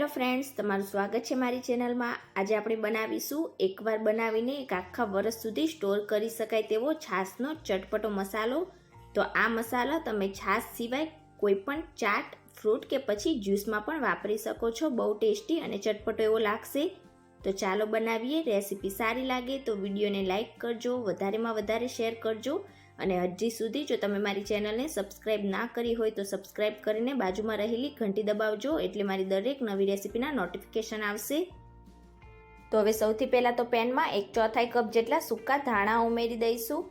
Hello friends, તમારું સ્વાગત છે મારી ચેનલમાં। આજે આપણે બનાવીશું એકવાર બનાવીને એક આખા વર્ષ સુધી સ્ટોર કરી શકાય તેવો છાશનો ચટપટો મસાલો। તો આ મસાલા તમે છાશ સિવાય કોઈ પણ ચાટ, ફ્રૂટ કે પછી જ્યુસમાં પણ વાપરી શકો છો। બહુ ટેસ્ટી અને ચટપટો એવો લાગશે। તો ચાલો બનાવીએ। રેસીપી સારી લાગે તો વિડીયોને લાઇક કરજો, વધારેમાં વધારે શેર કરજો અને હજી સુધી જો તમે મારી ચેનલને સબસ્ક્રાઇબ ના કરી હોય તો સબસ્ક્રાઇબ કરીને બાજુમાં રહેલી ઘંટી દબાવજો, એટલે મારી દરેક નવી રેસીપીના નોટિફિકેશન આવશે। તો હવે સૌથી પહેલાં તો પેનમાં 1/4 કપ જેટલા સૂકા ધાણા ઉમેરી દઈશું।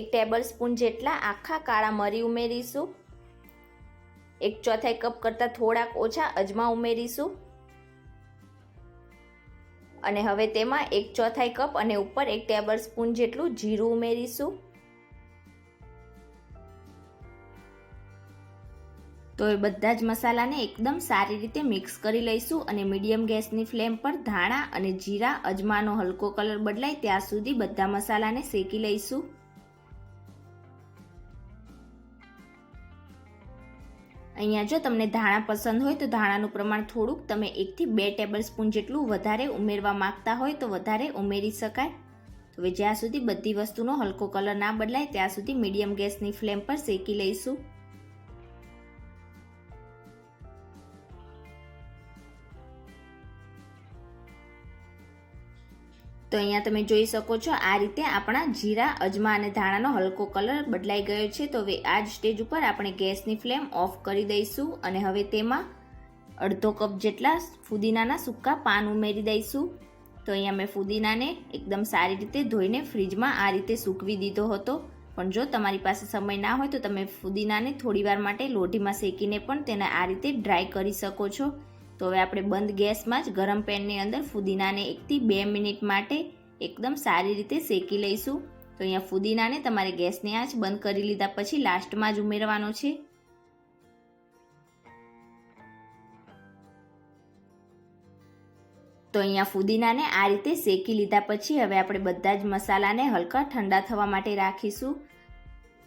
1 ટેબલ સ્પૂન જેટલા આખા કાળા મરી ઉમેરીશું। 1/4 કપ કરતાં થોડાક ઓછા અજમા ઉમેરીશું અને હવે તેમાં 1/4 કપ અને ઉપર 1 ટેબલ સ્પૂન જેટલું જીરું ઉમેરીશું। તો એ બધા જ મસાલાને એકદમ સારી રીતે મિક્સ કરી લઈશું અને મીડિયમ ગેસની ફ્લેમ પર ધાણા અને જીરા, અજમાનો હલકો કલર બદલાય ત્યાં સુધી બધા મસાલાને શેકી લઈશું। અહીંયા જો તમને ધાણા પસંદ હોય તો ધાણાનું પ્રમાણ થોડુંક તમે 1 થી 2 ટેબલ સ્પૂન જેટલું વધારે ઉમેરવા માંગતા હોય તો વધારે ઉમેરી શકાય। તો હવે જ્યાં સુધી બધી વસ્તુનો હલકો કલર ના બદલાય ત્યાં સુધી મીડિયમ ગેસની ફ્લેમ પર શેકી લઈશું। તો અહીંયા તમે જોઈ શકો છો આ રીતે આપણા જીરા, અજમા અને ધાણાનો હલકો કલર બદલાઈ ગયો છે। તો હવે આ જ સ્ટેજ ઉપર આપણે ગેસની ફ્લેમ ઓફ કરી દઈશું અને હવે તેમાં અડધો કપ જેટલા ફુદીનાના સૂકા પાન ઉમેરી દઈશું। તો અહીંયા મેં ફુદીનાને એકદમ સારી રીતે ધોઈને ફ્રીજમાં આ રીતે સૂકવી દીધો હતો, પણ જો તમારી પાસે સમય ના હોય તો તમે ફુદીનાને થોડીવાર માટે લોઢીમાં શેકીને પણ તેને આ રીતે ડ્રાય કરી શકો છો। તો હવે આપણે બંધ ગેસમાં જ ગરમ પેનની અંદર ફુદીનાને 1 થી 2 મિનિટ માટે એકદમ સારી રીતે શેકી લઈશું। તો અહીંયા ફુદીનાને તમારે ગેસની આંચ બંધ કરી લીધા પછી લાસ્ટમાં જ ઉમેરવાનો છે। તો અહીંયા ફુદીનાને આ રીતે શેકી લીધા પછી હવે આપણે બધા જ મસાલાને હલકા ઠંડા થવા માટે રાખીશું।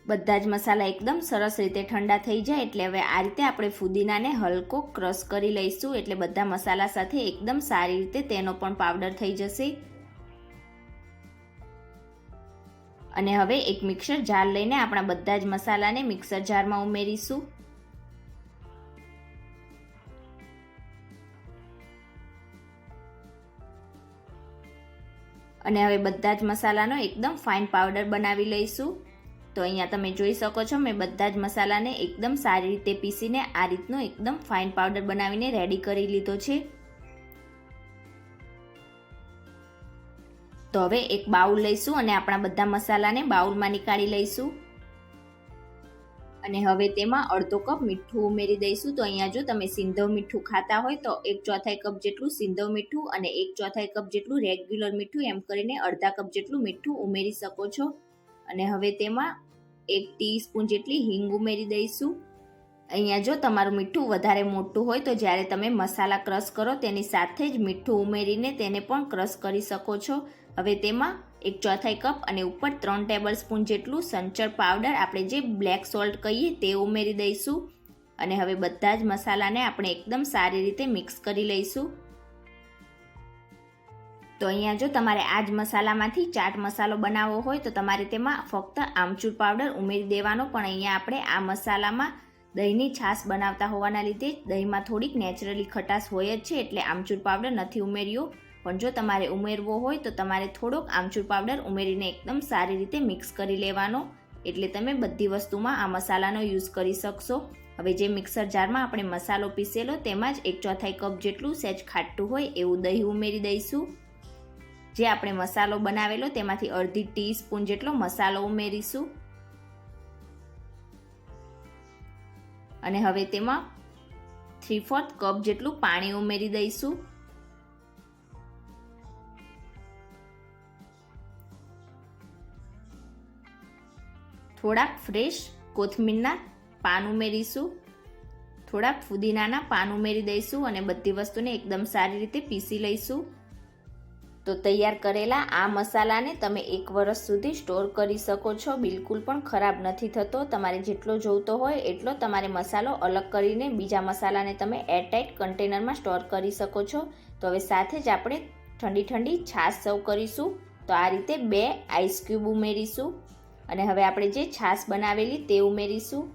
બધા જ મસાલા એકદમ સરસ રીતે ઠંડા થઈ જાય એટલે હવે આ રીતે આપણે ફુદીનાને હલકો ક્રશ કરી લઈશું, એટલે બધા મસાલા સાથે એકદમ સારી રીતે તેનો પણ પાવડર થઈ જશે। અને હવે એક મિક્સર જાર લઈને આપણા બધા જ મસાલાને મિક્સર જારમાં ઉમેરીશું। અને હવે બધા જ મસાલાનો એકદમ ફાઇન પાવડર બનાવી લઈશું। તો અહીંયા તમે જોઈ શકો છો મેં બધા જ મસાલાને એકદમ સારી રીતે પીસીને આ રીતનો એકદમ ફાઇન પાવડર બનાવીને રેડી કરી લીધો છે। તો હવે એક બાઉલ લઈશું અને આપણા બધા મસાલાને બાઉલમાં નીકાળી લઈશું અને હવે તેમાં અડધો કપ મીઠું ઉમેરી દઈશું। તો અહીંયા જો તમે સિંધવ મીઠું ખાતા હોય તો 1/4 કપ જેટલું સિંધવ મીઠું અને 1/4 કપ જેટલું રેગ્યુલર મીઠું એમ કરીને અડધા કપ જેટલું મીઠું ઉમેરી શકો છો। અને હવે તેમાં 1 ટીસ્પૂન જેટલી હિંગ ઉમેરી દઈશું। અહીંયા જો તમારું મીઠું વધારે મોટું હોય તો જ્યારે તમે મસાલા ક્રશ કરો તેની સાથે જ મીઠું ઉમેરીને તેને પણ ક્રશ કરી શકો છો। હવે તેમાં 1/4 કપ અને ઉપર 3 ટેબલ સ્પૂન જેટલું સંચળ પાવડર, આપણે જે બ્લેક સોલ્ટ કહીએ તે ઉમેરી દઈશું અને હવે બધા જ મસાલાને આપણે એકદમ સારી રીતે મિક્સ કરી લઈશું। તો અહીંયા જો તમારે આ જ મસાલામાંથી ચાટ મસાલો બનાવવો હોય તો તમારે તેમાં ફક્ત આમચૂર પાવડર ઉમેરી દેવાનો, પણ અહીંયા આપણે આ મસાલામાં દહીંની છાશ બનાવતા હોવાના લીધે દહીંમાં થોડીક નેચરલી ખટાશ હોય જ છે, એટલે આમચૂર પાવડર નથી ઉમેર્યો। પણ જો તમારે ઉમેરવો હોય તો તમારે થોડોક આમચૂર પાવડર ઉમેરીને એકદમ સારી રીતે મિક્સ કરી લેવાનો, એટલે તમે બધી વસ્તુમાં આ મસાલાનો યુઝ કરી શકશો। હવે જે મિક્સર જારમાં આપણે મસાલો પીસેલો તેમાં જ 1/4 કપ જેટલું સહેજ ખાટું હોય એવું દહીં ઉમેરી દઈશું। જે આપણે મસાલો બનાવેલો તેમાંથી અડધી ટીસ્પૂન જેટલો મસાલો ઉમેરીશું અને હવે તેમાં 3/4 કપ જેટલું પાણી ઉમેરી દઈશું। થોડાક ફ્રેશ કોથમીરના પાન ઉમેરીશું, થોડાક ફુદીનાના પાન ઉમેરી દઈશું અને બધી વસ્તુને એકદમ સારી રીતે પીસી લઈશું। તો તૈયાર કરેલા આ મસાલાને તમે 1 વર્ષ સુધી સ્ટોર કરી શકો છો. બિલકુલ પણ ખરાબ નથી થતો. તમારે જેટલો જોઈતો હોય એટલો તમારે મસાલો અલગ કરીને બીજા મસાલાને તમે એરટાઇટ કન્ટેનરમાં સ્ટોર કરી શકો છો. તો હવે સાથે જ આપણે ઠંડી છાશ સર્વ કરીશું. તો આ રીતે 2 આઈસ ક્યુબ ઉમેરીશું અને હવે આપણે જે છાશ બનાવેલી તે ઉમેરીશું.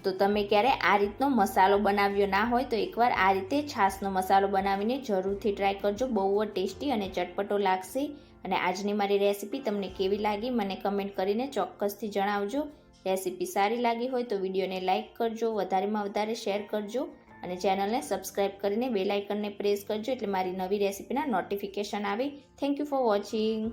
તો તમે ક્યારે આ રીતનો મસાલો બનાવ્યો ના હોય તો એકવાર આ રીતે છાશનો મસાલો બનાવીને જરૂરથી ટ્રાય કરજો. બહુ જ ટેસ્ટી અને ચટપટો લાગશે. અને આજની મારી રેસીપી તમને કેવી લાગી મને કમેન્ટ કરીને ચોક્કસથી જણાવજો. રેસીપી સારી લાગી હોય તો વિડીયોને લાઇક કરજો, વધારેમાં વધારે શેર કરજો અને ચેનલને સબસ્ક્રાઈબ કરીને બેલ આઇકનને પ્રેસ કરજો એટલે મારી નવી રેસીપીના નોટિફિકેશન આવે. Thank you for watching.